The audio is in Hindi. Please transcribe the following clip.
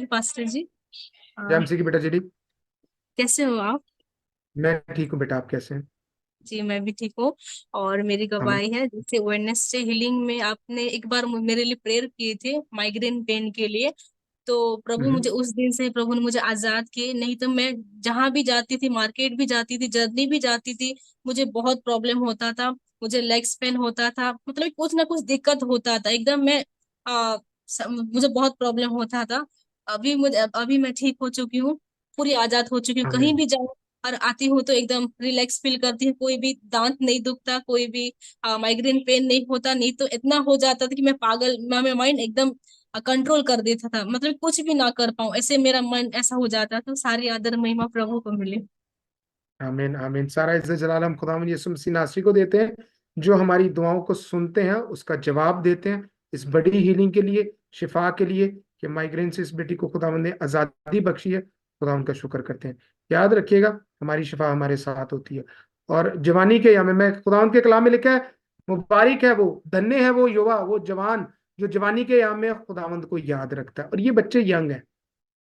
पास्टर जी। अ, जैमसी की बेटा जी। कैसे हो आप? मैं ठीक हूँ बेटा, आप कैसे हैं? जी, मैं भी ठीक हूँ। और मेरी हमें। गवाही है, जैसे वेडनेसडे हीलिंग में आपने एक बार मेरे लिए प्रेयर किए थे माइग्रेन पेन के लिए। तो प्रभु हम्म। मुझे उस दिन से प्रभु ने मुझे आजाद किए। नहीं तो मैं जहां भी जाती थी, मार्केट भी जाती थी, जर्नी भी जाती थी, मुझे बहुत प्रॉब्लम होता था। मुझे लेग्स पेन होता था, मतलब कुछ ना कुछ दिक्कत होता था एकदम। मैं मुझे बहुत प्रॉब्लम होता था। अभी मैं ठीक हो चुकी हूँ, पूरी आजाद हो चुकी हूँ। कहीं हमें। भी जाऊँ और आती हूँ तो एकदम रिलैक्स फील करती हूँ। कोई भी दांत नहीं दुखता, कोई भी माइग्रेन पेन नहीं होता। नहीं तो इतना हो जाता था कि मैं पागल, मैं माइंड एकदम कंट्रोल कर देता था, मतलब कुछ भी ना कर पाऊं, ऐसे मेरा मन ऐसा हो जाता। तो सारी आदर महिमा प्रभु को मिले। आमीन आमीन। सारा इज्जत जलाल हम खुदावंद यीशु मसीह नासरी को देते हैं, जो हमारी दुआओं को सुनते हैं, उसका जवाब देते हैं इस बड़ी हीलिंग के लिए, शिफा के लिए, कि माइग्रेन से इस बेटी को खुदावंद ने आज़ादी बख्शी है। खुदावंद का शुक्र करते हैं। याद रखिएगा, हमारी शिफा हमारे साथ होती है। और जवानी के याम में खुदावंद के कलाम में लिखा है, मुबारक है वो, धन्य है वो युवा, वो जवान जो जवानी के याम में खुदावंद को याद रखता है। और ये बच्चे यंग हैं,